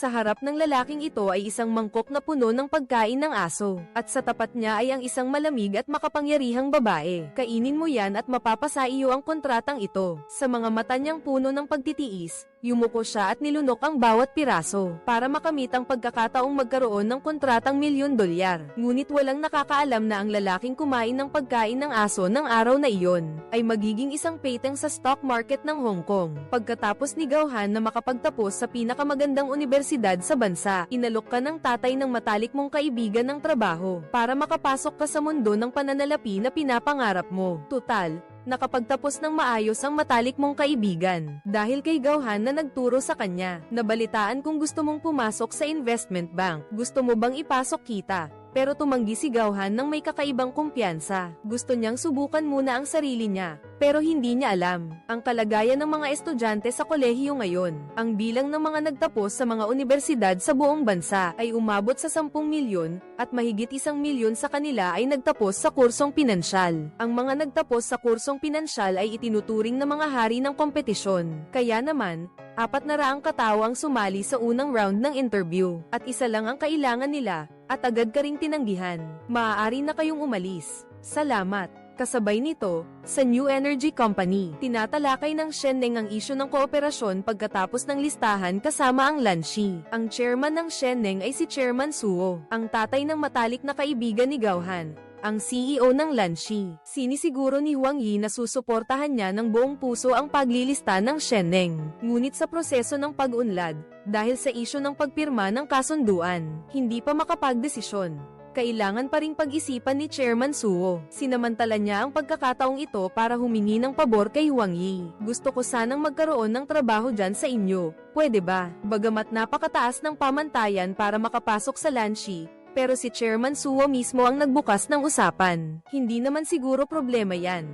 Sa harap ng lalaking ito ay isang mangkok na puno ng pagkain ng aso, at sa tapat niya ay ang isang malamig at makapangyarihang babae. Kainin mo yan at mapapasa iyo ang kontratang ito. Sa mga mata niyang puno ng pagtitiis, yumuko siya at nilunok ang bawat piraso, para makamit ang pagkakataong magkaroon ng kontratang $1,000,000. Ngunit walang nakakaalam na ang lalaking kumain ng pagkain ng aso ng araw na iyon, ay magiging isang peteng sa stock market ng Hong Kong. Pagkatapos ni Gauhan na makapagtapos sa pinakamagandang universidad sa bansa, inalok ka ng tatay ng matalik mong kaibigan ng trabaho, para makapasok ka sa mundo ng pananalapi na pinapangarap mo. Tutal, nakapagtapos ng maayos ang matalik mong kaibigan. Dahil kay Gauhan na nagturo sa kanya, nabalitaan kung gusto mong pumasok sa investment bank. Gusto mo bang ipasok kita? Pero tumanggi si Gauhan ng may kakaibang kumpiyansa. Gusto niyang subukan muna ang sarili niya, pero hindi niya alam ang kalagayan ng mga estudyante sa kolehiyo ngayon. Ang bilang ng mga nagtapos sa mga universidad sa buong bansa ay umabot sa 10 milyon, at mahigit 1 milyon sa kanila ay nagtapos sa kursong pinansyal. Ang mga nagtapos sa kursong pinansyal ay itinuturing na mga hari ng kompetisyon. Kaya naman, 400 katao ang sumali sa unang round ng interview, at isa lang ang kailangan nila, at agad ka ring tinanggihan. Maaari na kayong umalis. Salamat. Kasabay nito, sa New Energy Company, tinatalakay ng Sheneng ang isyu ng kooperasyon pagkatapos ng listahan kasama ang Lanshi. Ang chairman ng Sheneng ay si Chairman Suo, ang tatay ng matalik na kaibigan ni Gauhan, ang CEO ng Lanshi. Sinisiguro ni Huang Yi na susuportahan niya ng buong puso ang paglilista ng Sheneng. Ngunit sa proseso ng pag-unlad, dahil sa isyu ng pagpirma ng kasunduan, hindi pa makapagdesisyon. Kailangan pa ring pag-isipan ni Chairman Suo. Sinamantala niya ang pagkakataong ito para humingi ng pabor kay Huang Yi. Gusto ko sanang magkaroon ng trabaho dyan sa inyo. Pwede ba? Bagamat napakataas ng pamantayan para makapasok sa Lanshi, pero si Chairman Suo mismo ang nagbukas ng usapan. Hindi naman siguro problema yan.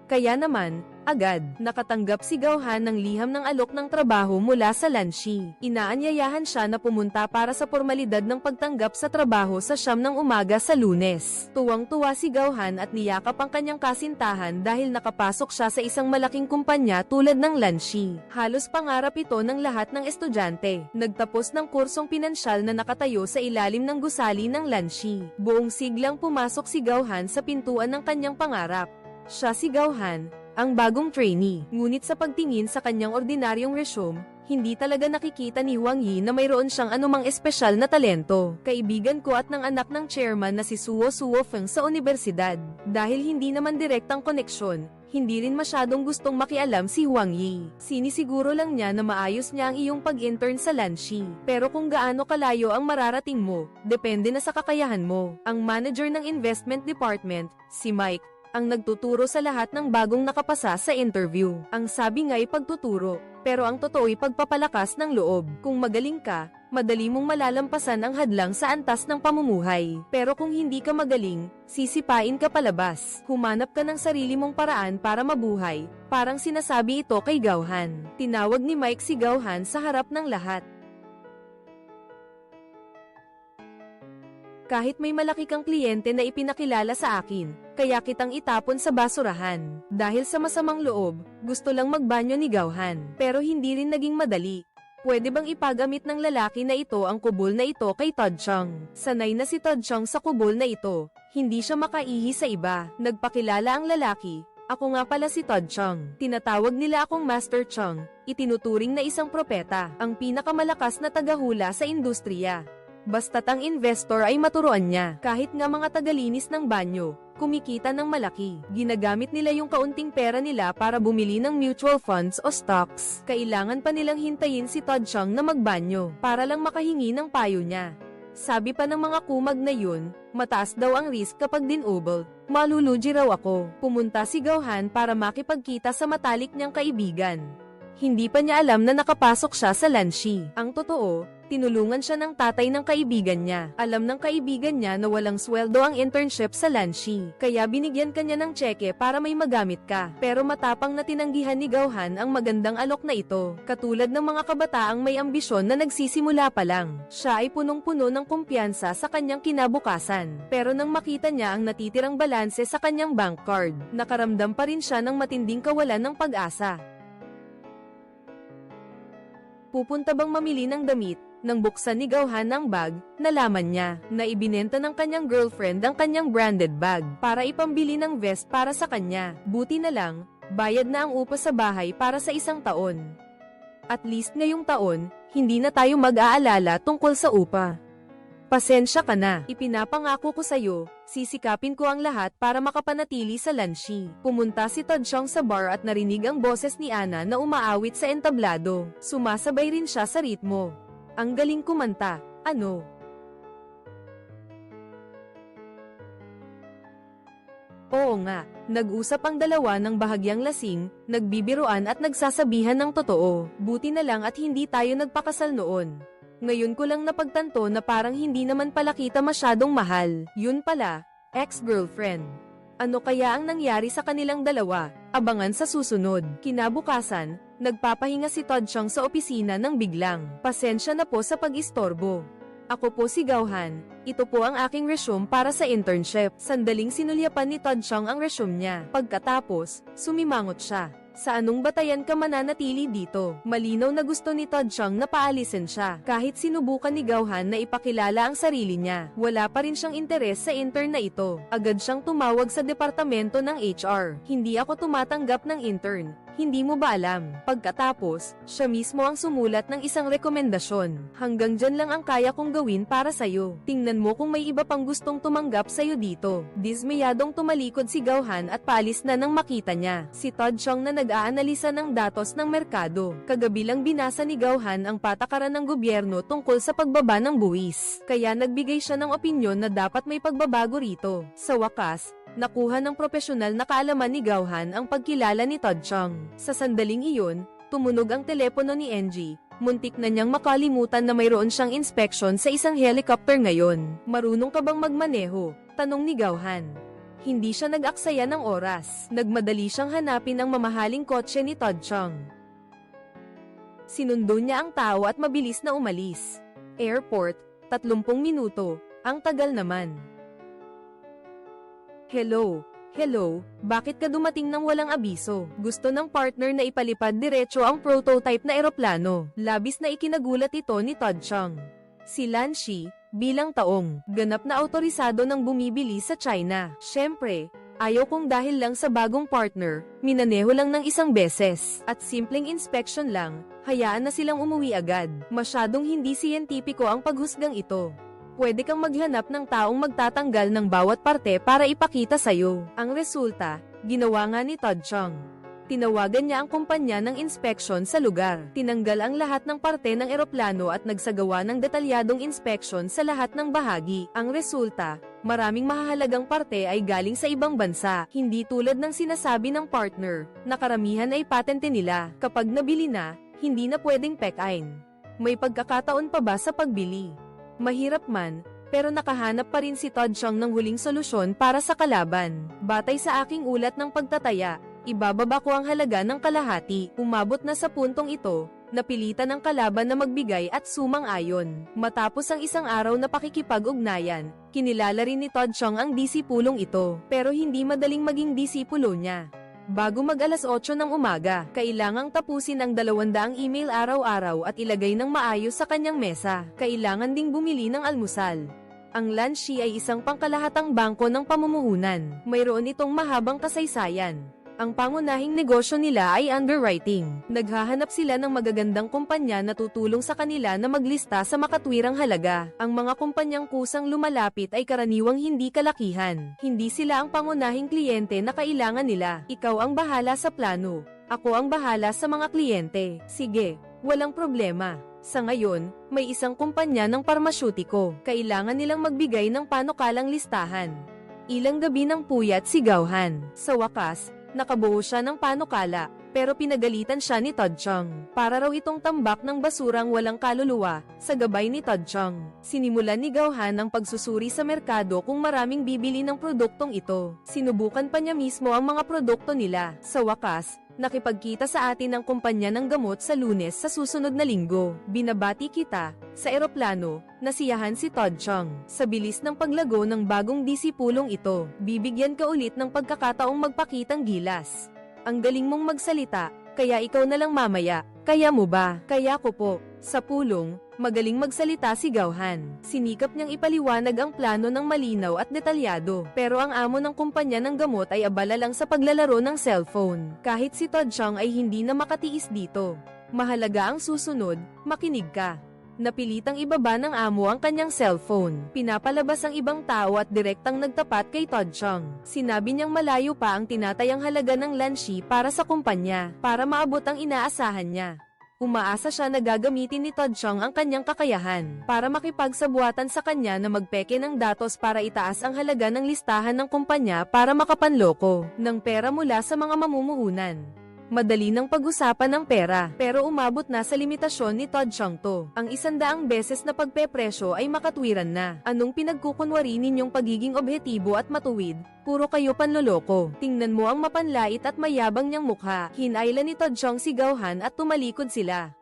Kaya naman, agad, nakatanggap si Gauhan ng liham ng alok ng trabaho mula sa Lanshi. Inaanyayahan siya na pumunta para sa formalidad ng pagtanggap sa trabaho sa 9 ng umaga sa Lunes. Tuwang-tuwa si Gauhan at niyakap ang kanyang kasintahan dahil nakapasok siya sa isang malaking kumpanya tulad ng Lanshi. Halos pangarap ito ng lahat ng estudyante. Nagtapos ng kursong pinansyal na nakatayo sa ilalim ng gusali ng Lanshi. Buong siglang pumasok si Gauhan sa pintuan ng kanyang pangarap. Siya si Gauhan, ang bagong trainee. Ngunit sa pagtingin sa kanyang ordinaryong resume, hindi talaga nakikita ni Huang Yi na mayroon siyang anumang espesyal na talento. Kaibigan ko at ng anak ng chairman na si Suo Feng sa universidad. Dahil hindi naman direktang koneksyon, hindi rin masyadong gustong makialam si Huang Yi. Sinisiguro lang niya na maayos niya ang iyong pag-intern sa Lanshi. Pero kung gaano kalayo ang mararating mo, depende na sa kakayahan mo. Ang manager ng investment department, si Mike, ang nagtuturo sa lahat ng bagong nakapasa sa interview. Ang sabi nga'y pagtuturo, pero ang totoo'y pagpapalakas ng loob. Kung magaling ka, madali mong malalampasan ang hadlang sa antas ng pamumuhay. Pero kung hindi ka magaling, sisipain ka palabas. Humanap ka ng sarili mong paraan para mabuhay, parang sinasabi ito kay Gauhan. Tinawag ni Mike si Gauhan sa harap ng lahat. Kahit may malaki kang kliyente na ipinakilala sa akin, kaya kitang itapon sa basurahan. Dahil sa masamang loob, gusto lang magbanyo ni Gauhan. Pero hindi rin naging madali. Pwede bang ipagamit ng lalaki na ito ang kubol na ito kay Todd Chong? Sanay na si Todd Chong sa kubol na ito. Hindi siya makaihi sa iba. Nagpakilala ang lalaki. Ako nga pala si Todd Chong. Tinatawag nila akong Master Chong. Itinuturing na isang propeta, ang pinakamalakas na tagahula sa industriya. Basta't ang investor ay maturuan niya. Kahit nga mga tagalinis ng banyo, kumikita ng malaki. Ginagamit nila yung kaunting pera nila para bumili ng mutual funds o stocks. Kailangan pa nilang hintayin si Todd Chong na magbanyo, para lang makahingi ng payo niya. Sabi pa ng mga kumag na yun, mataas daw ang risk kapag dinubol. Malulugi raw ako. Pumunta si Gauhan para makipagkita sa matalik niyang kaibigan. Hindi pa niya alam na nakapasok siya sa Lanshi. Ang totoo, tinulungan siya ng tatay ng kaibigan niya. Alam ng kaibigan niya na walang sweldo ang internship sa Lanshi, kaya binigyan kanya ng tseke para may magamit ka. Pero matapang na tinanggihan ni Gauhan ang magandang alok na ito. Katulad ng mga kabataang may ambisyon na nagsisimula pa lang, siya ay punong-puno ng kumpiyansa sa kanyang kinabukasan. Pero nang makita niya ang natitirang balanse sa kanyang bank card, nakaramdam pa rin siya ng matinding kawalan ng pag-asa. Pupunta bang mamili ng damit? Nang buksan ni Gauhan ang bag, nalaman niya na ibinenta ng kanyang girlfriend ang kanyang branded bag para ipambili ng vest para sa kanya. Buti na lang, bayad na ang upa sa bahay para sa 1 taon. At least ngayong taon, hindi na tayo mag-aalala tungkol sa upa. Pasensya ka na. Ipinapangako ko sa'yo, sisikapin ko ang lahat para makapanatili sa Lanshi. Pumunta si Todsyong sa bar at narinig ang boses ni Ana na umaawit sa entablado. Sumasabay rin siya sa ritmo. Ang galing kumanta, ano? Oo nga, nag-usap ang dalawa ng bahagyang lasing, nagbibiruan at nagsasabihan ng totoo. Buti na lang at hindi tayo nagpakasal noon. Ngayon ko lang napagtanto na parang hindi naman pala kita masyadong mahal. Yun pala, ex-girlfriend. Ano kaya ang nangyari sa kanilang dalawa? Abangan sa susunod. Kinabukasan, nagpapahinga si Todsyong sa opisina ng biglang. Pasensya na po sa pag-istorbo. Ako po si Gauhan. Ito po ang aking resume para sa internship. Sandaling sinulyapan ni Todsyong ang resume niya. Pagkatapos, sumimangot siya. Sa anong batayan ka mananatili dito? Malinaw na gusto ni Todsyong na paalisin siya. Kahit sinubukan ni Gauhan na ipakilala ang sarili niya, wala pa rin siyang interes sa intern na ito. Agad siyang tumawag sa departamento ng HR. Hindi ako tumatanggap ng intern. Hindi mo ba alam? Pagkatapos, siya mismo ang sumulat ng isang rekomendasyon. Hanggang dyan lang ang kaya kong gawin para sa'yo. Tingnan mo kung may iba pang gustong tumanggap sa'yo dito. Dismayadong tumalikod si Gauhan at paalis na nang makita niya si Todsyong na nag-aanalisa ng datos ng merkado. Kagabi lang binasa ni Gauhan ang patakaran ng gobyerno tungkol sa pagbaba ng buwis. Kaya nagbigay siya ng opinyon na dapat may pagbabago rito. Sa wakas, nakuha ng propesyonal na kaalaman ni Gauhan ang pagkilala ni Todsyong. Sa sandaling iyon, tumunog ang telepono ni NG. Muntik na niyang makalimutan na mayroon siyang inspection sa isang helicopter ngayon. Marunong ka bang magmaneho? Tanong ni Gauhan. Hindi siya nag-aksaya ng oras. Nagmadali siyang hanapin ang mamahaling kotse ni Todsyong. Sinundo niya ang tao at mabilis na umalis. Airport, 30 minuto. Ang tagal naman. Hello, bakit ka dumating nang walang abiso? Gusto ng partner na ipalipad diretso ang prototype na eroplano. Labis na ikinagulat ito ni Todsyong. Si Lanshi, bilang taong ganap na autorisado ng bumibili sa China. Siyempre, ayaw kong dahil lang sa bagong partner, minaneho lang ng 1 beses. At simpleng inspection lang, hayaan na silang umuwi agad. Masyadong hindi siyentipiko ang paghusgang ito. Pwede kang maghanap ng taong magtatanggal ng bawat parte para ipakita sa'yo. Ang resulta, ginawa nga ni Todsyong. Tinawagan niya ang kumpanya ng inspeksyon sa lugar. Tinanggal ang lahat ng parte ng eroplano at nagsagawa ng detalyadong inspeksyon sa lahat ng bahagi. Ang resulta, maraming mahahalagang parte ay galing sa ibang bansa. Hindi tulad ng sinasabi ng partner, na karamihan ay patente nila. Kapag nabili na, hindi na pwedeng pekain. May pagkakataon pa ba sa pagbili? Mahirap man, pero nakahanap pa rin si Todsyong ng huling solusyon para sa kalaban. Batay sa aking ulat ng pagtataya, ibababa ko ang halaga ng kalahati. Umabot na sa puntong ito, napilitan ng kalaban na magbigay at sumang-ayon. Matapos ang 1 araw na pakikipag-ugnayan, kinilala rin ni Todsyong ang disipulong ito, pero hindi madaling maging disipulo niya. Bago mag-alas 8 ng umaga, kailangang tapusin ang 200 email araw-araw at ilagay ng maayos sa kanyang mesa. Kailangan ding bumili ng almusal. Ang Lanshi ay isang pangkalahatang bangko ng pamumuhunan. Mayroon itong mahabang kasaysayan. Ang pangunahing negosyo nila ay underwriting. Naghahanap sila ng magagandang kumpanya na tutulong sa kanila na maglista sa makatwirang halaga. Ang mga kumpanyang kusang lumalapit ay karaniwang hindi kalakihan. Hindi sila ang pangunahing kliyente na kailangan nila. Ikaw ang bahala sa plano. Ako ang bahala sa mga kliyente. Sige, walang problema. Sa ngayon, may isang kumpanya ng parmasyutiko. Kailangan nilang magbigay ng panukalang listahan. Ilang gabi ng puyat si Gauhan. Sa wakas, nakabuo siya ng panukala, pero pinagalitan siya ni Todsyong. Para raw itong tambak ng basurang walang kaluluwa, sa gabay ni Todsyong. Sinimulan ni Gauhan ang pagsusuri sa merkado kung maraming bibili ng produktong ito. Sinubukan pa niya mismo ang mga produkto nila. Sa wakas, nakipagkita sa atin ang kumpanya ng gamot sa Lunes sa susunod na linggo. Binabati kita, sa eroplano, nasiyahan si Todsyong. Sa bilis ng paglago ng bagong disipulong ito, bibigyan ka ulit ng pagkakataong magpakitang gilas. Ang galing mong magsalita, kaya ikaw na lang mamaya. Kaya mo ba? Kaya ko po. Sa pulong, magaling magsalita si Gauhan. Sinikap niyang ipaliwanag ang plano ng malinaw at detalyado. Pero ang amo ng kumpanya ng gamot ay abala lang sa paglalaro ng cellphone. Kahit si Todd Chang ay hindi na makatiis dito. Mahalaga ang susunod, makinig ka. Napilitang ibaba ng amo ang kanyang cellphone. Pinapalabas ang ibang tao at direktang nagtapat kay Todd Chang. Sinabi niyang malayo pa ang tinatayang halaga ng Lanshi para sa kumpanya, para maabot ang inaasahan niya. Umaasa siya na gagamitin ni Todd Chang ang kanyang kakayahan para makipagsabuatan sa kanya na magpeke ng datos para itaas ang halaga ng listahan ng kumpanya para makapanloko ng pera mula sa mga mamumuhunan. Madali ng pag-usapan ng pera, pero umabot na sa limitasyon ni Todd Chang to. Ang 100 beses na pagpepresyo ay makatwiran na. Anong pinagkukunwari ninyong pagiging objektibo at matuwid? Puro kayo panloloko. Tingnan mo ang mapanlait at mayabang niyang mukha. Hinailan ni Todd Chang si Gauhan at tumalikod sila.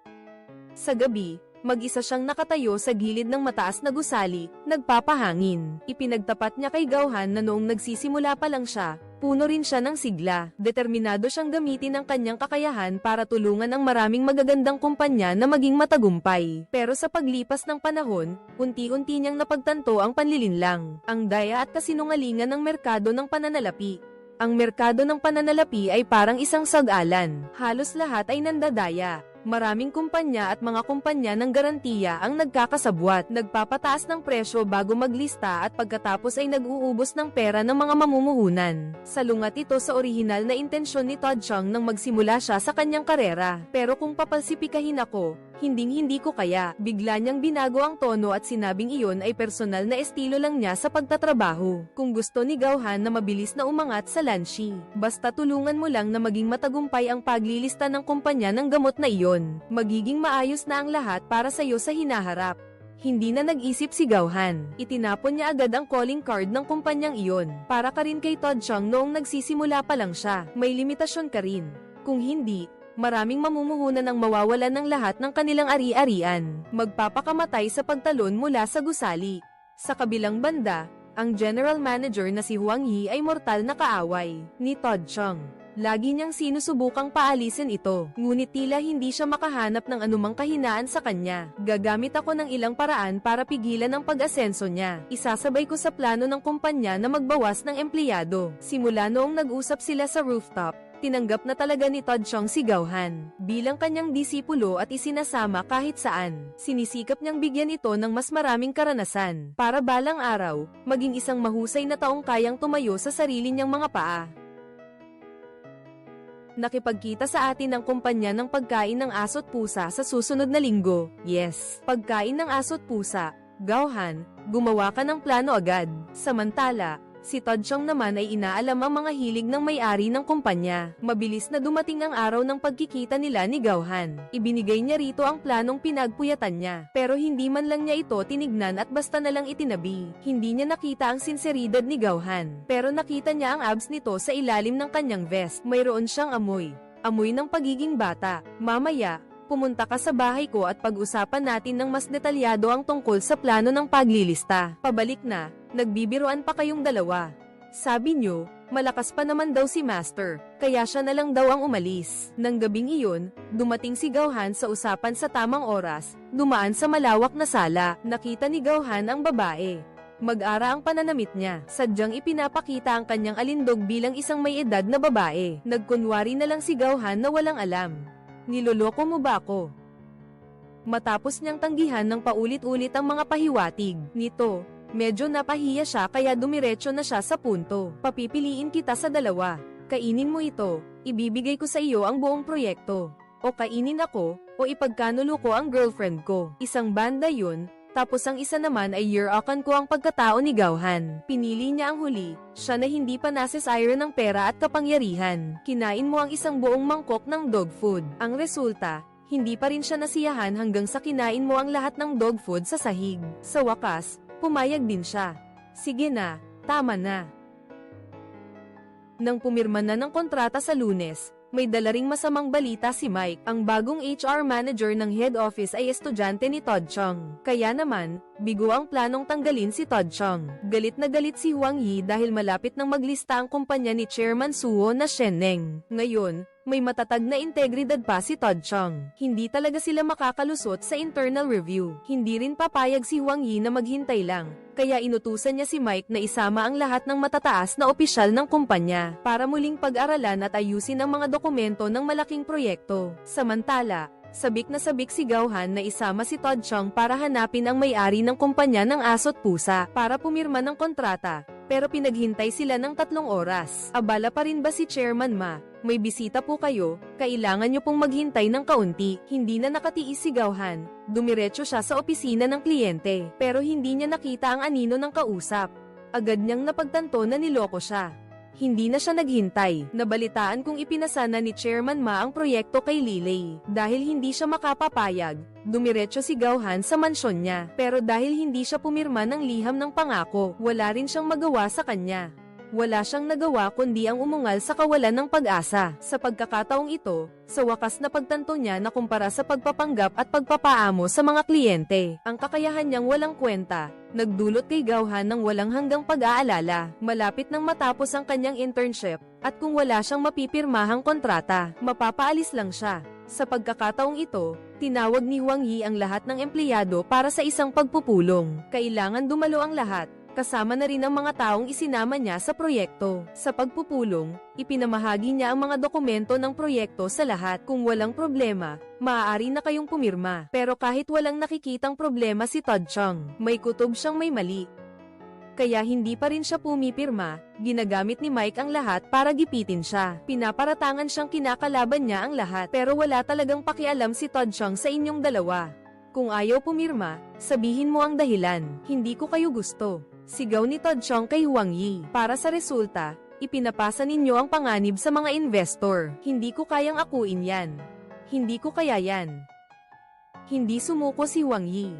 Sa gabi, mag-isa siyang nakatayo sa gilid ng mataas na gusali, nagpapahangin. Ipinagtapat niya kay Gauhan na noong nagsisimula pa lang siya, puno rin siya ng sigla. Determinado siyang gamitin ang kanyang kakayahan para tulungan ang maraming magagandang kumpanya na maging matagumpay. Pero sa paglipas ng panahon, unti-unti niyang napagtanto ang panlilinlang, ang daya at kasinungalingan ng merkado ng pananalapi. Ang merkado ng pananalapi ay parang isang sag-alan. Halos lahat ay nandadaya. Maraming kumpanya at mga kumpanya ng garantiya ang nagkakasabwat, nagpapataas ng presyo bago maglista at pagkatapos ay nag-uubos ng pera ng mga mamumuhunan. Salungat ito sa orihinal na intensyon ni Todd Chang nang magsimula siya sa kanyang karera. Pero kung papalsipikahin ako, hinding-hindi ko kaya. Bigla niyang binago ang tono at sinabing iyon ay personal na estilo lang niya sa pagtatrabaho. Kung gusto ni Gauhan na mabilis na umangat sa Lanshi, basta tulungan mo lang na maging matagumpay ang paglilista ng kumpanya ng gamot na iyon. Magiging maayos na ang lahat para sa iyo sa hinaharap. Hindi na nag-isip si Gauhan. Itinapon niya agad ang calling card ng kumpanyang iyon. Para ka rin kay Todd Chang noong nagsisimula pa lang siya. May limitasyon ka rin. Kung hindi, maraming mamumuhunan ang mawawalan ng lahat ng kanilang ari-arian. Magpapakamatay sa pagtalon mula sa gusali. Sa kabilang banda, ang general manager na si Huang Yi ay mortal na kaaway ni Todd Chang. Lagi niyang sinusubukang paalisin ito, ngunit tila hindi siya makahanap ng anumang kahinaan sa kanya. Gagamit ako ng ilang paraan para pigilan ang pag-asenso niya. Isasabay ko sa plano ng kumpanya na magbawas ng empleyado. Simula noong nag-usap sila sa rooftop, tinanggap na talaga ni Todd Chang si Gauhan bilang kanyang disipulo at isinasama kahit saan. Sinisikap niyang bigyan ito ng mas maraming karanasan para balang araw, maging isang mahusay na taong kayang tumayo sa sarili niyang mga paa. Nakipagkita sa atin ang kumpanya ng pagkain ng aso't pusa sa susunod na linggo. Yes, pagkain ng aso't pusa. Gauhan, gumawa ka ng plano agad. Samantala, si Todd Chang naman ay inaalam ang mga hilig ng may-ari ng kumpanya. Mabilis na dumating ang araw ng pagkikita nila ni Gauhan. Ibinigay niya rito ang planong pinagpuyatan niya. Pero hindi man lang niya ito tinignan at basta na lang itinabi. Hindi niya nakita ang sinseridad ni Gauhan. Pero nakita niya ang abs nito sa ilalim ng kanyang vest. Mayroon siyang amoy. Amoy ng pagiging bata. Mamaya, pumunta ka sa bahay ko at pag-usapan natin ng mas detalyado ang tungkol sa plano ng paglilista. Pabalik na. Nagbibiruan pa kayong dalawa. Sabi niyo, malakas pa naman daw si Master, kaya siya na lang daw ang umalis. Nang gabing iyon, dumating si Gauhan sa usapan sa tamang oras, dumaan sa malawak na sala. Nakita ni Gauhan ang babae. Mag-ara ang pananamit niya. Sadyang ipinapakita ang kanyang alindog bilang isang may edad na babae. Nagkunwari na lang si Gauhan na walang alam. Niloloko mo ba ako? Matapos niyang tanggihan ng paulit-ulit ang mga pahiwatig nito, medyo napahiya siya kaya dumiretso na siya sa punto. Papipiliin kita sa dalawa. Kainin mo ito, ibibigay ko sa iyo ang buong proyekto. O kainin ako, o ipagkanulo ko ang girlfriend ko. Isang banda yun, tapos ang isa naman ay year-akan ko ang pagkatao ni Gauhan. Pinili niya ang huli, siya na hindi pa nasesire ng pera at kapangyarihan. Kinain mo ang isang buong mangkok ng dog food. Ang resulta, hindi pa rin siya nasiyahan hanggang sa kinain mo ang lahat ng dog food sa sahig. Sa wakas, pumayag din siya. Sige na, tama na. Nang pumirma na ng kontrata sa Lunes, may dala ring masamang balita si Mike. Ang bagong HR manager ng head office ay estudyante ni Todd Chang. Kaya naman, bigo ang planong tanggalin si Todd Chang. Galit na galit si Huang Yi dahil malapit nang maglista ang kumpanya ni Chairman Suo na Shen Neng. Ngayon, May matatag na integridad pa si Todd Chong. Hindi talaga sila makakalusot sa internal review. Hindi rin papayag si Hwang Yi na maghintay lang. Kaya inutusan niya si Mike na isama ang lahat ng matataas na opisyal ng kumpanya para muling pag-aralan at ayusin ang mga dokumento ng malaking proyekto. Samantala, sabik na sabik si Gao-han na isama si Todd Chong para hanapin ang may-ari ng kumpanya ng aso't pusa para pumirma ng kontrata. Pero pinaghintay sila ng 3 oras. Abala pa rin ba si Chairman Ma? May bisita po kayo, kailangan nyo pong maghintay ng kaunti. Hindi na nakatiis si Gao-han. Dumiretso siya sa opisina ng kliyente, pero hindi niya nakita ang anino ng kausap. Agad niyang napagtanto na niloko siya. Hindi na siya naghintay. Nabalitaan kung ipinasa na ni Chairman Ma ang proyekto kay Lilei. Dahil hindi siya makapapayag, dumiretso si Gao-han sa mansyon niya. Pero dahil hindi siya pumirma ng liham ng pangako, wala rin siyang magawa sa kanya. Wala siyang nagawa kundi ang umungal sa kawalan ng pag-asa. Sa pagkakataong ito, sa wakas na pagtanto niya na kumpara sa pagpapanggap at pagpapaamo sa mga kliyente, ang kakayahan niyang walang kwenta, nagdulot kay Gao-han ng walang hanggang pag-aalala. Malapit nang matapos ang kanyang internship, at kung wala siyang mapipirmahang kontrata, mapapaalis lang siya. Sa pagkakataong ito, tinawag ni Hwang Yi ang lahat ng empleyado para sa isang pagpupulong. Kailangan dumalo ang lahat, kasama na rin ang mga taong isinama niya sa proyekto. Sa pagpupulong, ipinamahagi niya ang mga dokumento ng proyekto sa lahat. Kung walang problema, maaari na kayong pumirma. Pero kahit walang nakikitang problema si Todd Chong, may kutob siyang may mali. Kaya hindi pa rin siya pumipirma, ginagamit ni Mike ang lahat para gipitin siya. Pinaparatangan siyang kinakalaban niya ang lahat, pero wala talagang pakialam si Todd Chong sa inyong dalawa. Kung ayaw pumirma, sabihin mo ang dahilan. Hindi ko kayo gusto. Sigaw ni Todd Chong kay Hwang Yi. Para sa resulta, ipinapasa ninyo ang panganib sa mga investor. Hindi ko kayang akuin yan. Hindi ko kaya yan. Hindi sumuko si Hwang Yi.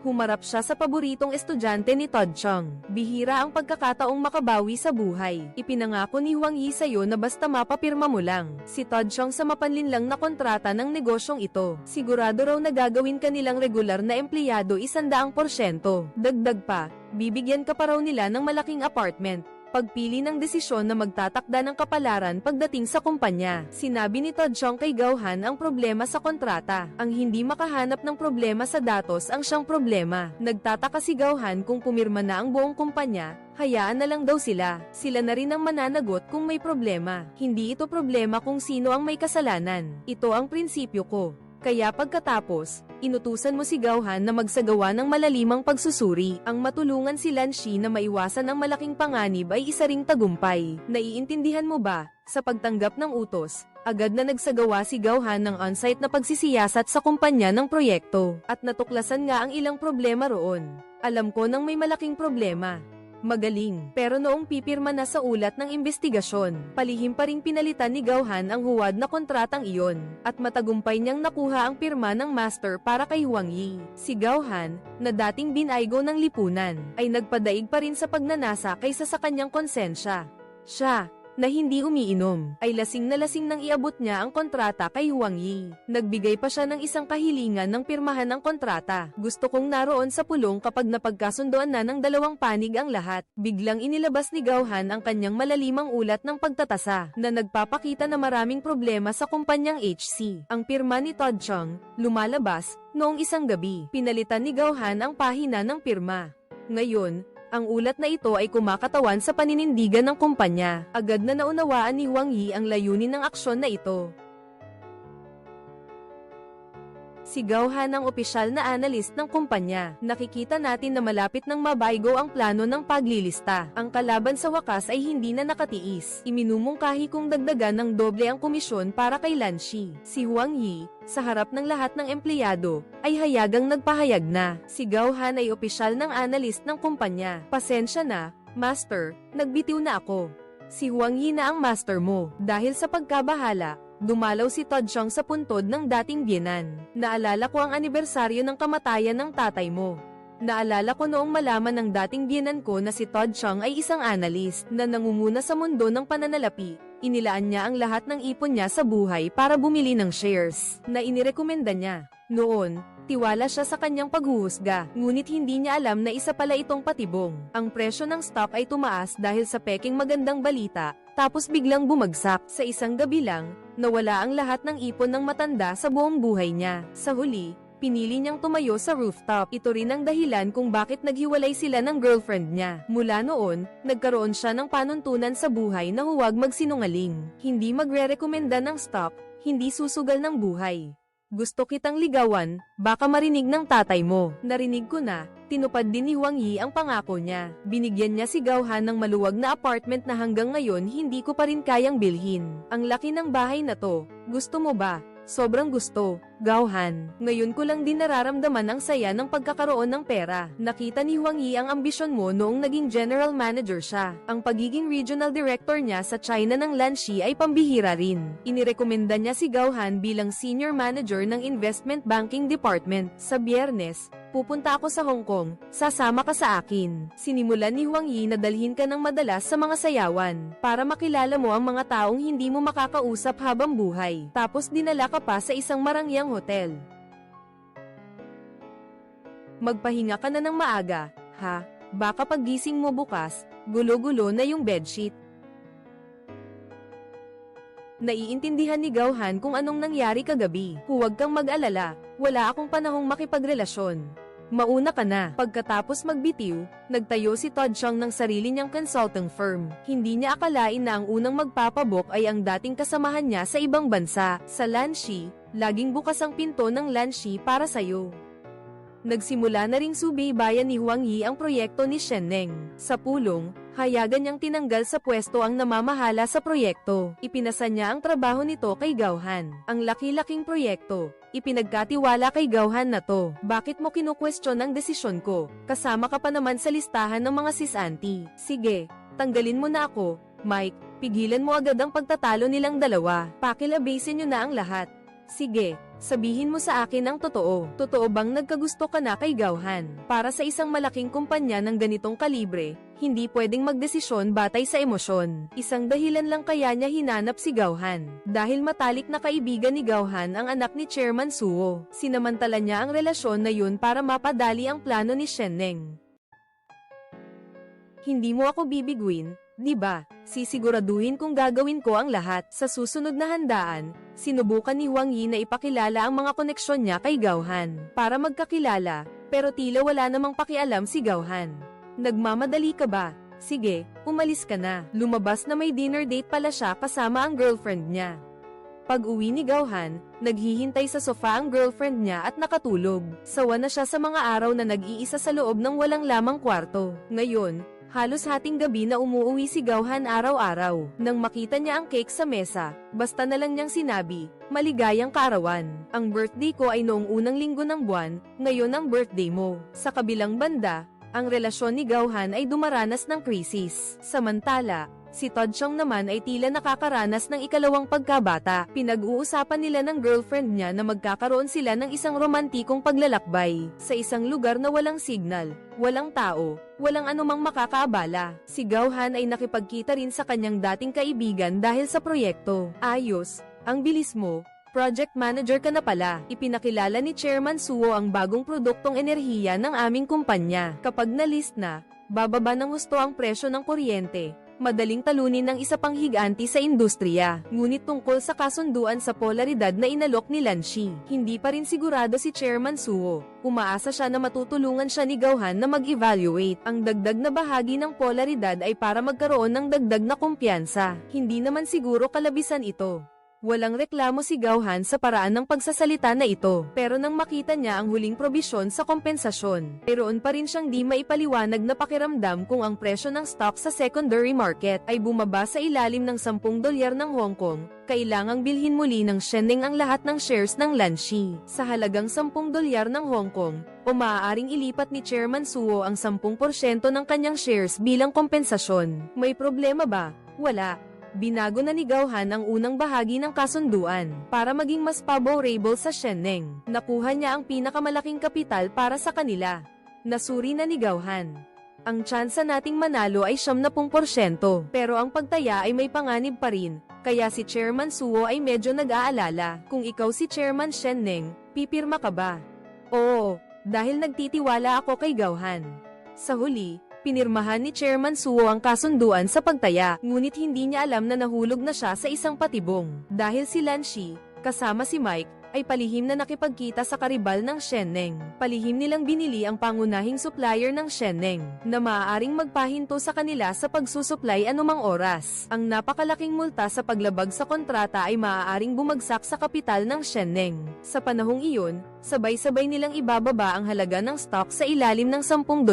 Humarap siya sa paboritong estudyante ni Todd Chong. Bihira ang pagkakataong makabawi sa buhay. Ipinangako ni Hwang Yi sa'yo na basta mapapirma mo lang. Si Todd Chong sa mapanlinlang na kontrata ng negosyong ito. Sigurado raw na gagawin ka nilang regular na empleyado 100%. Dagdag pa, bibigyan ka pa raw nila ng malaking apartment. Pagpili ng desisyon na magtatakda ng kapalaran pagdating sa kumpanya. Sinabi ni Todd Chong kay Gao-han ang problema sa kontrata. Ang hindi makahanap ng problema sa datos ang siyang problema. Nagtataka si Gao-han kung pumirma na ang buong kumpanya, hayaan na lang daw sila. Sila na rin ang mananagot kung may problema. Hindi ito problema kung sino ang may kasalanan. Ito ang prinsipyo ko. Kaya pagkatapos, inutusan mo si Gao-han na magsagawa ng malalimang pagsusuri. Ang matulungan si Lan Shi na maiwasan ang malaking panganib ay isa ring tagumpay. Naiintindihan mo ba? Sa pagtanggap ng utos, agad na nagsagawa si Gao-han ng on-site na pagsisiyasat sa kumpanya ng proyekto. At natuklasan nga ang ilang problema roon. Alam ko nang may malaking problema. Magaling. Pero noong pipirma na sa ulat ng investigasyon, palihim pa ring pinalitan ni Gao-han ang huwad na kontratang iyon, at matagumpay niyang nakuha ang pirma ng master para kay Hwang Yi. Si Gao-han, na dating binaygo ng lipunan, ay nagpadaig pa rin sa pagnanasa kaysa sa kanyang konsensya. Siya, na hindi umiinom, ay lasing na lasing nang iabot niya ang kontrata kay Hwang Yi. Nagbigay pa siya ng isang kahilingan ng pirmahan ng kontrata. Gusto kong naroon sa pulong kapag napagkasundoan na ng dalawang panig ang lahat. Biglang inilabas ni Gao-han ang kanyang malalimang ulat ng pagtatasa, na nagpapakita na maraming problema sa kumpanyang HC. Ang pirma ni Todd Chong, lumalabas, noong isang gabi. Pinalitan ni Gao-han ang pahina ng pirma. Ngayon, ang ulat na ito ay kumakatawan sa paninindigan ng kumpanya. Agad na naunawaan ni Hwang Yi ang layunin ng aksyon na ito. Si Gao-han ang opisyal na analyst ng kumpanya. Nakikita natin na malapit nang mabaygo ang plano ng paglilista. Ang kalaban sa wakas ay hindi na nakatiis. Iminumungkahi kung dagdagan ng doble ang komisyon para kay Lan Shi. Si Hwang Yi, sa harap ng lahat ng empleyado, ay hayagang nagpahayag na. Si Gao-han ay opisyal ng analyst ng kumpanya. Pasensya na, master, nagbitiw na ako. Si Hwang Yi na ang master mo. Dahil sa pagkabahala, dumalaw si Todd Chong sa puntod ng dating biyenan. Naalala ko ang anibersaryo ng kamatayan ng tatay mo. Naalala ko noong malaman ng dating biyenan ko na si Todd Chong ay isang analyst na nangunguna sa mundo ng pananalapi. Inilaan niya ang lahat ng ipon niya sa buhay para bumili ng shares na inirekomenda niya. Noon, tiwala siya sa kanyang paghuhusga, ngunit hindi niya alam na isa pala itong patibong. Ang presyo ng stock ay tumaas dahil sa peking magandang balita, tapos biglang bumagsak. Sa isang gabi lang, Nawala ang lahat ng ipon ng matanda sa buong buhay niya. Sa huli, pinili niyang tumayo sa rooftop. Ito rin ang dahilan kung bakit naghiwalay sila ng girlfriend niya. Mula noon, nagkaroon siya ng panuntunan sa buhay na huwag magsinungaling. Hindi magre-rekomenda ng stock, hindi susugal ng buhay. Gusto kitang ligawan, baka marinig ng tatay mo. Narinig ko na, tinupad din ni Huang Yi ang pangako niya. Binigyan niya si Gao-han ng maluwag na apartment na hanggang ngayon hindi ko pa rin kayang bilhin. Ang laki ng bahay na to, gusto mo ba? Sobrang gusto, Gao-han. Ngayon ko lang din nararamdaman ang saya ng pagkakaroon ng pera. Nakita ni Huang Yi ang ambisyon mo noong naging general manager siya. Ang pagiging regional director niya sa China ng Lanshi ay pambihira rin. Inirekomenda niya si Gao-han bilang senior manager ng investment banking department. Sa Biyernes, pupunta ako sa Hong Kong, sasama ka sa akin. Sinimulan ni Huang Yi na dalhin ka ng madalas sa mga sayawan, para makilala mo ang mga taong hindi mo makakausap habang buhay. Tapos dinala ka pa sa isang marangyang hotel. Magpahinga ka na ng maaga, ha? Baka paggising mo bukas, gulo-gulo na yung bedsheet. Naiintindihan ni Gao-han kung anong nangyari kagabi. Huwag kang mag-alala, wala akong panahong makipagrelasyon. Mauna ka na. Pagkatapos magbitiw, nagtayo si Todd Chang ng sarili niyang consulting firm. Hindi niya akalain na ang unang magpapabok ay ang dating kasamahan niya sa ibang bansa. Sa Lanshi, laging bukas ang pinto ng Lanshi para sa'yo. Nagsimula na ring subaybayan ni Huang Yi ang proyekto ni Shen Neng. Sa pulong, hayagan niyang tinanggal sa pwesto ang namamahala sa proyekto. Ipinasa niya ang trabaho nito kay Gao-han. Ang laki-laking proyekto, ipinagkatiwala kay Gao-han na to. Bakit mo kinukwestiyon ang desisyon ko? Kasama ka pa naman sa listahan ng mga sis-auntie. Sige, tanggalin mo na ako, Mike. Pigilan mo agad ang pagtatalo nilang dalawa. Pakilabasin niyo na ang lahat. Sige, sabihin mo sa akin ang totoo. Totoo bang nagkagusto ka na kay Gao-han? Para sa isang malaking kumpanya ng ganitong kalibre, hindi pwedeng magdesisyon batay sa emosyon. Isang dahilan lang kaya niya hinanap si Gao-han. Dahil matalik na kaibigan ni Gao-han ang anak ni Chairman Suo. Sinamantala niya ang relasyon na yun para mapadali ang plano ni Shen Neng. Hindi mo ako bibiguin, di ba? Sisiguraduhin kung gagawin ko ang lahat. Sa susunod na handaan, sinubukan ni Huang Yi na ipakilala ang mga koneksyon niya kay Gao-han. Para magkakilala, pero tila wala namang pakialam si Gao-han. Nagmamadali ka ba? Sige, umalis ka na. Lumabas na may dinner date pala siya kasama ang girlfriend niya. Pag-uwi ni Gao-han, naghihintay sa sofa ang girlfriend niya at nakatulog. Sawa na siya sa mga araw na nag-iisa sa loob ng walang lamang kwarto. Ngayon, halos hating gabi na umuuwi si Gao-han araw-araw. Nang makita niya ang cake sa mesa, basta na lang niyang sinabi, "Maligayang kaarawan. Ang birthday ko ay noong unang linggo ng buwan, ngayon ang birthday mo." Sa kabilang banda, ang relasyon ni Gao-han ay dumaranas ng krisis. Samantala, si Todd Chang naman ay tila nakakaranas ng ikalawang pagkabata. Pinag-uusapan nila ng girlfriend niya na magkakaroon sila ng isang romantikong paglalakbay sa isang lugar na walang signal, walang tao, walang anumang makakaabala. Si Gao-han ay nakipagkita rin sa kanyang dating kaibigan dahil sa proyekto. Ayos, ang bilis mo. Project manager ka na pala. Ipinakilala ni Chairman Suo ang bagong produktong enerhiya ng aming kumpanya. Kapag na-list na, bababa ng husto ang presyo ng kuryente. Madaling talunin ng isa pang higanti sa industriya. Ngunit tungkol sa kasunduan sa polaridad na inalok ni Lanshi, hindi pa rin sigurado si Chairman Suo. Umaasa siya na matutulungan siya ni Gao-han na mag-evaluate. Ang dagdag na bahagi ng polaridad ay para magkaroon ng dagdag na kumpiyansa. Hindi naman siguro kalabisan ito. Walang reklamo si Gao-han sa paraan ng pagsasalita na ito, pero nang makita niya ang huling probisyon sa kompensasyon, mayroon pa rin siyang di maipaliwanag na pakiramdam kung ang presyo ng stock sa secondary market ay bumaba sa ilalim ng $10 ng Hong Kong, kailangang bilhin muli ng Shen Neng ang lahat ng shares ng Lanshi sa halagang $10 ng Hong Kong, o maaaring ilipat ni Chairman Suo ang 10% ng kanyang shares bilang kompensasyon. May problema ba? Wala. Binago na ni Gao-han ang unang bahagi ng kasunduan para maging mas favorable sa Shen Neng. Nakuha niya ang pinakamalaking kapital para sa kanila. Nasuri na ni Gao-han. Ang tsansa nating manalo ay 70%, pero ang pagtaya ay may panganib pa rin, kaya si Chairman Suo ay medyo nag-aalala. Kung ikaw si Chairman Shen Neng, pipirma ka ba? Oo, dahil nagtitiwala ako kay Gao-han. Sa huli, Pinirmahan ni Chairman Suo ang kasunduan sa pagtaya, ngunit hindi niya alam na nahulog na siya sa isang patibong. Dahil si Lan Shi, kasama si Mike, ay palihim na nakipagkita sa karibal ng Shenneng. Palihim nilang binili ang pangunahing supplier ng Shenneng, na maaaring magpahinto sa kanila sa pagsusupply anumang oras. Ang napakalaking multa sa paglabag sa kontrata ay maaaring bumagsak sa kapital ng Shenneng. Sa panahong iyon, sabay-sabay nilang ibababa ang halaga ng stock sa ilalim ng $10.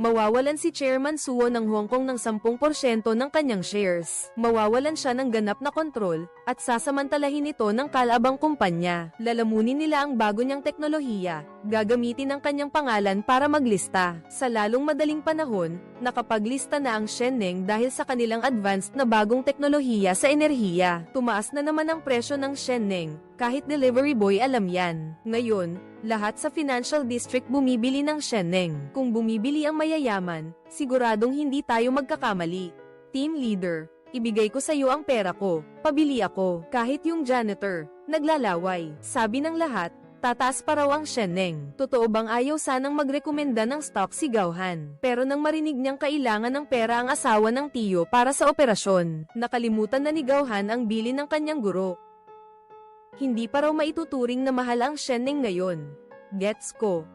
Mawawalan si Chairman Suo ng Hong Kong ng 10% ng kanyang shares. Mawawalan siya ng ganap na kontrol, at sasamantalahin ito ng kalabang kumpanya. Lalamunin nila ang bago niyang teknolohiya, gagamitin ang kanyang pangalan para maglista. Sa lalong madaling panahon, nakapaglista na ang Shenneng dahil sa kanilang advanced na bagong teknolohiya sa enerhiya. Tumaas na naman ang presyo ng Shenneng, kahit delivery boy alam yan. Ngayon, lahat sa financial district bumibili ng Shenneng. Kung bumibili ang mayayaman, siguradong hindi tayo magkakamali. Team leader, ibigay ko sa iyo ang pera ko, pabili ako. Kahit yung janitor, naglalaway. Sabi ng lahat, tataas pa raw ang Shenneng. Totoo bang ayaw sanang magrekomenda ng stock si Gauhan? Pero nang marinig niyang kailangan ng pera ang asawa ng tiyo para sa operasyon, nakalimutan na ni Gauhan ang bilin ng kanyang guro. Hindi pa raw maituturing na mahal ang Shenneng ngayon. Gets ko.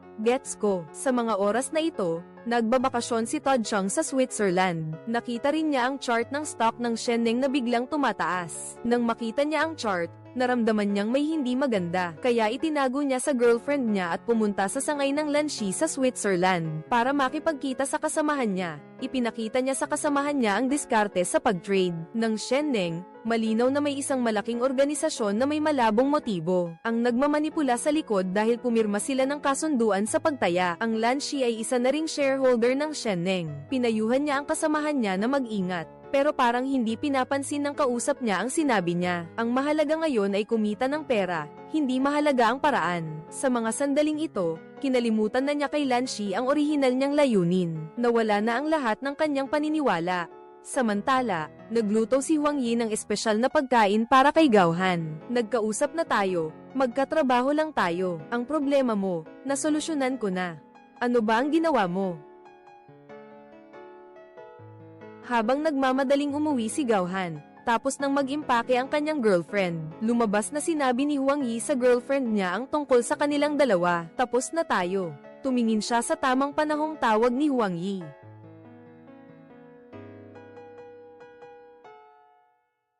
Sa mga oras na ito, nagbabakasyon si Todd Chang sa Switzerland. Nakita rin niya ang chart ng stock ng Shenneng na biglang tumataas. Nang makita niya ang chart, naramdaman niyang may hindi maganda. Kaya itinago niya sa girlfriend niya at pumunta sa sangay ng Lan Shi sa Switzerland para makipagkita sa kasamahan niya. Ipinakita niya sa kasamahan niya ang diskarte sa pag-trade ng Shenneng. Malinaw na may isang malaking organisasyon na may malabong motibo ang nagmamanipula sa likod dahil pumirma sila ng kasunduan sa pagtaya. Ang Lan Shi ay isa na ring shareholder ng Shenneng. Pinayuhan niya ang kasamahan niya na mag-ingat, pero parang hindi pinapansin ng kausap niya ang sinabi niya. Ang mahalaga ngayon ay kumita ng pera, hindi mahalaga ang paraan. Sa mga sandaling ito, kinalimutan na niya kay Lan Shi ang orihinal niyang layunin. Nawala na ang lahat ng kanyang paniniwala. Samantala, nagluto si Huang Yi ng espesyal na pagkain para kay Gauhan. Nagkausap na tayo, magkatrabaho lang tayo. Ang problema mo, nasolusyonan ko na. Ano ba ang ginawa mo? Habang nagmamadaling umuwi si Gauhan, tapos nang mag-impake ang kanyang girlfriend, lumabas na sinabi ni Huang Yi sa girlfriend niya ang tungkol sa kanilang dalawa. Tapos na tayo. Tumingin siya sa tamang panahong tawag ni Huang Yi.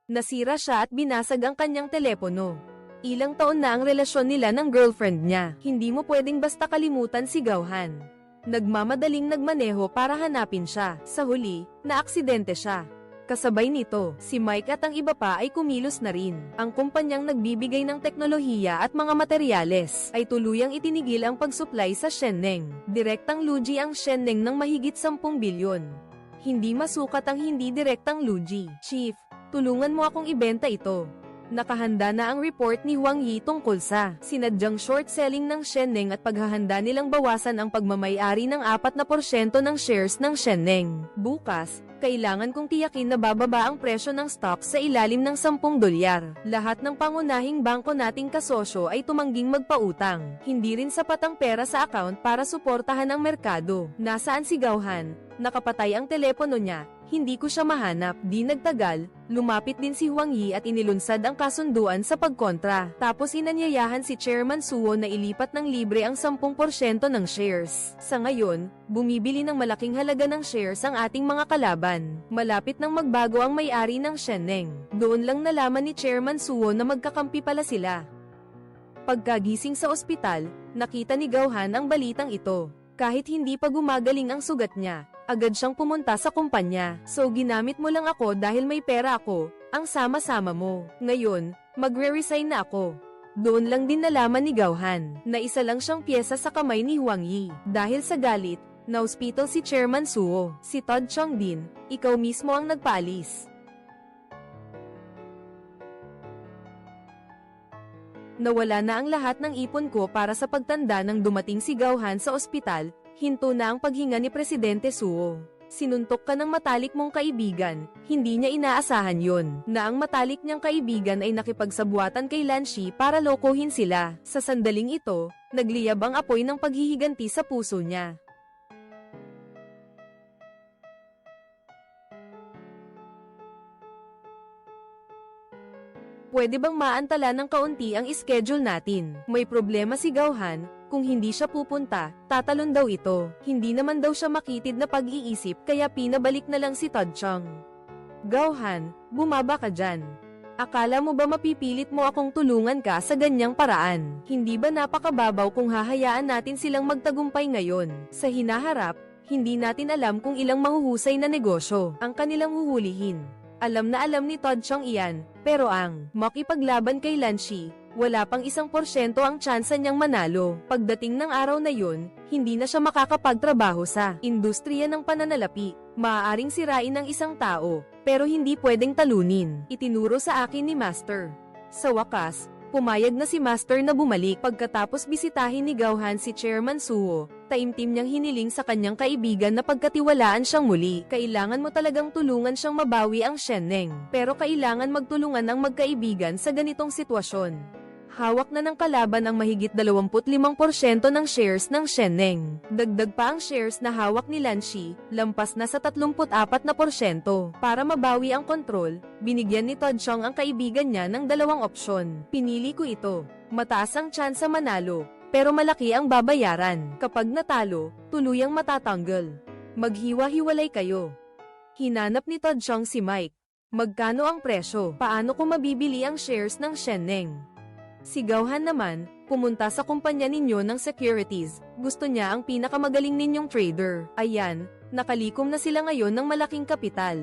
Nasira siya at binasag ang kanyang telepono. Ilang taon na ang relasyon nila ng girlfriend niya. Hindi mo pwedeng basta kalimutan si Gauhan. Nagmamadaling nagmaneho para hanapin siya. Sa huli, naaksidente siya. Kasabay nito, si Mike at ang iba pa ay kumilos na rin. Ang kumpanyang nagbibigay ng teknolohiya at mga materyales ay tuluyang itinigil ang pag-supply sa Shenneng. Direktang lugi ang Shenneng ng mahigit 10 bilyon. Hindi masukat ang hindi direktang lugi. Chief, tulungan mo akong ibenta ito. Nakahanda na ang report ni Huang Yi tungkol sa sinadyang short selling ng Shenneng at paghahanda nilang bawasan ang pagmamay-ari ng 4% ng shares ng Shenneng. Bukas, kailangan kong tiyakin na bababa ang presyo ng stock sa ilalim ng $10. Lahat ng pangunahing bangko nating kasosyo ay tumangging magpautang. Hindi rin sapat ang pera sa account para suportahan ang merkado. Nasaan si Gauhan? Nakapatay ang telepono niya. Hindi ko siya mahanap. Di nagtagal, lumapit din si Huang Yi at inilunsad ang kasunduan sa pagkontra. Tapos inanyayahan si Chairman Suo na ilipat ng libre ang 10% ng shares. Sa ngayon, bumibili ng malaking halaga ng shares ang ating mga kalaban. Malapit nang magbago ang may-ari ng Shenneng. Doon lang nalaman ni Chairman Suo na magkakampi pala sila. Pagkagising sa ospital, nakita ni Gauhan ang balitang ito. Kahit hindi pa gumagaling ang sugat niya, agad siyang pumunta sa kumpanya. So ginamit mo lang ako dahil may pera ako, ang sama-sama mo. Ngayon, magre-resign na ako. Doon lang din nalaman ni Gauhan na isa lang siyang pyesa sa kamay ni Huang Yi. Dahil sa galit, na-hospital si Chairman Suo. Si Todd Chang din, ikaw mismo ang nagpaalis. Nawala na ang lahat ng ipon ko para sa pagtanda nang dumating si Gauhan sa ospital, hinto na ang paghinga ni Presidente Suo. Sinuntok ka ng matalik mong kaibigan, hindi niya inaasahan yon, na ang matalik niyang kaibigan ay nakipagsabuatan kay Lan Shi para lokohin sila. Sa sandaling ito, nagliyab ang apoy ng paghihiganti sa puso niya. Pwede bang maantala ng kaunti ang schedule natin? May problema si Gauhan, kung hindi siya pupunta, tatalon daw ito. Hindi naman daw siya makitid na pag-iisip kaya pinabalik na lang si Todd Chong. Gauhan, bumaba ka dyan. Akala mo ba mapipilit mo akong tulungan ka sa ganyang paraan? Hindi ba napakababaw kung hahayaan natin silang magtagumpay ngayon? Sa hinaharap, hindi natin alam kung ilang mahuhusay na negosyo ang kanilang huhulihin. Alam na alam ni Todd Chong iyan, pero ang makipaglaban kay Lanshi, wala pang 1% ang tsansa niyang manalo. Pagdating ng araw na yun, hindi na siya makakapagtrabaho sa industriya ng pananalapi. Maaaring sirain ng isang tao, pero hindi pwedeng talunin. Itinuro sa akin ni Master. Sa wakas, pumayag na si Master na bumalik. Pagkatapos bisitahin ni Gauhan si Chairman Suho, taimtim niyang hiniling sa kanyang kaibigan na pagkatiwalaan siyang muli. Kailangan mo talagang tulungan siyang mabawi ang Sheneng. Pero kailangan magtulungan ang magkaibigan sa ganitong sitwasyon. Hawak na ng kalaban ang mahigit 25% ng shares ng Sheneng. Dagdag pa ang shares na hawak ni Lanshi, lampas na sa 34%. Para mabawi ang kontrol, binigyan ni Todd Chong ang kaibigan niya ng 2 opsyon. Pinili ko ito. Mataas ang tsansa manalo, pero malaki ang babayaran. Kapag natalo, tuluyang matatanggal. Maghiwa-hiwalay kayo. Hinanap ni Todd Chong si Mike. Magkano ang presyo? Paano ko mabibili ang shares ng Sheneng? Si Gauhan naman, pumunta sa kumpanya ninyo ng securities. Gusto niya ang pinakamagaling ninyong trader. Ayan, nakalikom na sila ngayon ng malaking kapital.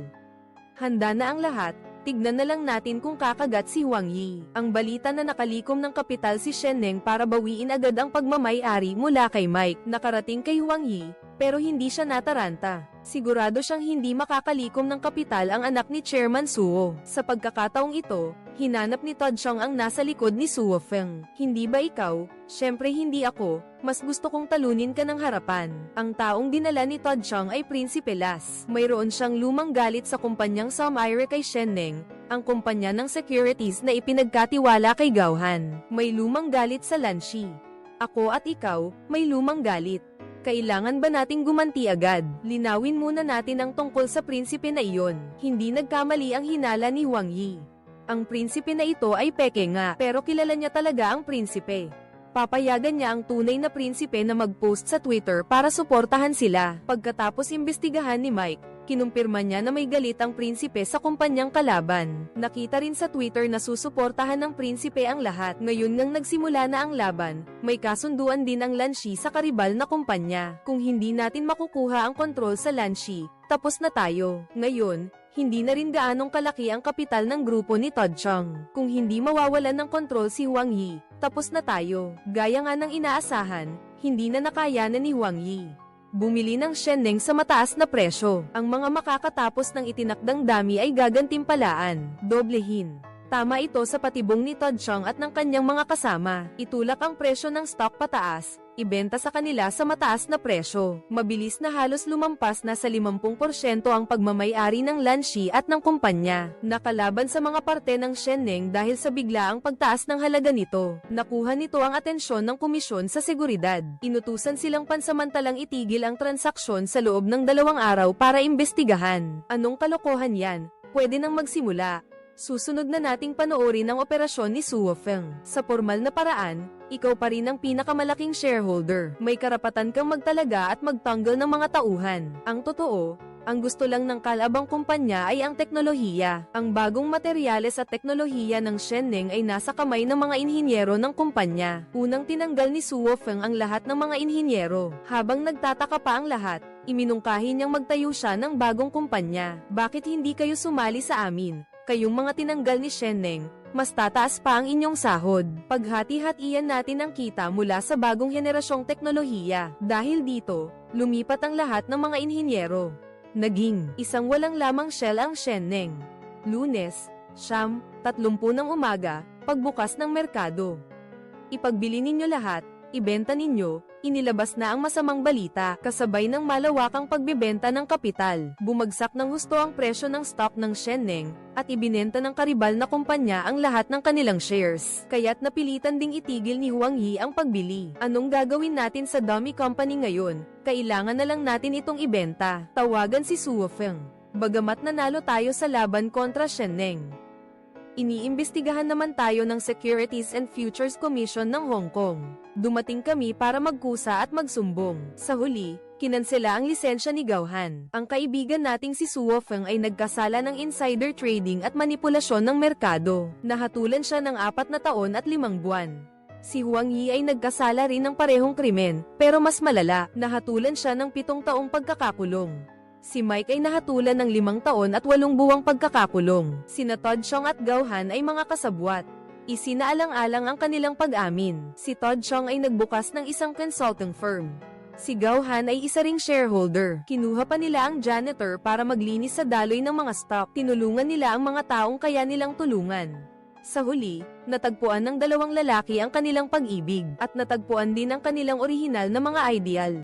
Handa na ang lahat, tignan na lang natin kung kakagat si Huang Yi. Ang balita na nakalikom ng kapital si Sheneng para bawiin agad ang pagmamay-ari mula kay Mike. Nakarating kay Huang Yi, pero hindi siya nataranta. Sigurado siyang hindi makakalikom ng kapital ang anak ni Chairman Suho. Sa pagkakataong ito, hinanap ni Todd Chong ang nasa likod ni Suho Feng. Hindi ba ikaw? Siyempre hindi ako, mas gusto kong talunin ka ng harapan. Ang taong dinala ni Todd Chong ay Prinsipe Las. Mayroon siyang lumang galit sa kumpanyang Sumaire kay Sheneng, ang kumpanya ng securities na ipinagkatiwala kay Gauhan. May lumang galit sa Lanshi. Ako at ikaw, may lumang galit. Kailangan ba nating gumanti agad? Linawin muna natin ang tungkol sa prinsipe na iyon. Hindi nagkamali ang hinala ni Huang Yi. Ang prinsipe na ito ay peke nga, pero kilala niya talaga ang prinsipe. Papayagan niya ang tunay na prinsipe na mag-post sa Twitter para suportahan sila. Pagkatapos imbestigahan ni Mike, kinumpirma niya na may galit ang prinsipe sa kumpanyang kalaban. Nakita rin sa Twitter na susuportahan ng prinsipe ang lahat. Ngayon ngang nagsimula na ang laban, may kasunduan din ang Lanshi sa karibal na kumpanya. Kung hindi natin makukuha ang kontrol sa Lanshi, tapos na tayo. Ngayon, hindi na rin gaanong kalaki ang kapital ng grupo ni Todd Chong. Kung hindi mawawalan ng kontrol si Huang Yi, tapos na tayo. Gaya nga ng inaasahan, hindi na nakayanan ni Huang Yi bumili ng Sheneng sa mataas na presyo. Ang mga makakatapos ng itinakdang dami ay gagantimpalaan, doblehin. Tama ito sa patibong ni Todd Chong at ng kanyang mga kasama. Itulak ang presyo ng stock pataas, ibenta sa kanila sa mataas na presyo. Mabilis na halos lumampas na sa 50% ang pagmamay-ari ng Lanshi at ng kumpanya. Nakalaban sa mga parte ng Sheneng dahil sa biglaang pagtaas ng halaga nito. Nakuha nito ang atensyon ng komisyon sa seguridad. Inutusan silang pansamantalang itigil ang transaksyon sa loob ng 2 araw para imbestigahan. Anong kalokohan yan? Pwede nang magsimula. Susunod na nating panoorin ang operasyon ni Suho Feng. Sa formal na paraan, ikaw pa rin ang pinakamalaking shareholder. May karapatan kang magtalaga at magtanggal ng mga tauhan. Ang totoo, ang gusto lang ng kalabang kumpanya ay ang teknolohiya. Ang bagong materyales at teknolohiya ng Sheneng ay nasa kamay ng mga inhinyero ng kumpanya. Unang tinanggal ni Suho Feng ang lahat ng mga inhinyero. Habang nagtataka pa ang lahat, iminungkahi niyang magtayo siya ng bagong kumpanya. Bakit hindi kayo sumali sa amin? Kayong mga tinanggal ni Sheneng, mas tataas pa ang inyong sahod. Paghati-hatian natin ang kita mula sa bagong henerasyong teknolohiya. Dahil dito, lumipat ang lahat ng mga inhinyero. Naging isang walang lamang shell ang Sheneng. Lunes, 9:30 ng umaga, pagbukas ng merkado. Ipagbili ninyo lahat, ibenta ninyo, inilabas na ang masamang balita, kasabay ng malawakang pagbebenta ng kapital. Bumagsak ng husto ang presyo ng stock ng Sheneng, at ibinenta ng karibal na kumpanya ang lahat ng kanilang shares. Kaya't napilitan ding itigil ni Huang Yi ang pagbili. Anong gagawin natin sa dummy company ngayon? Kailangan na lang natin itong ibenta. Tawagan si Suho Feng. Bagamat nanalo tayo sa laban kontra Sheneng, Iniimbestigahan naman tayo ng Securities and Futures Commission ng Hong Kong. Dumating kami para magkusa at magsumbong. Sa huli, kinansela ang lisensya ni Gauhan. Ang kaibigan nating si Suo Feng ay nagkasala ng insider trading at manipulasyon ng merkado. Nahatulan siya ng 4 na taon at 5 buwan. Si Huang Yi ay nagkasala rin ng parehong krimen, pero mas malala, nahatulan siya ng 7 taong pagkakakulong. Si Mike ay nahatulan ng 5 taon at 8 buwang pagkakakulong. Sina Todd Chong at Gauhan ay mga kasabwat. Isinaalang-alang ang kanilang pag-amin. Si Todd Chong ay nagbukas ng isang consulting firm. Si Gauhan ay isa ring shareholder. Kinuha pa nila ang janitor para maglinis sa daloy ng mga stock. Tinulungan nila ang mga taong kaya nilang tulungan. Sa huli, natagpuan ng 2 lalaki ang kanilang pag-ibig, at natagpuan din ang kanilang orihinal na mga ideal.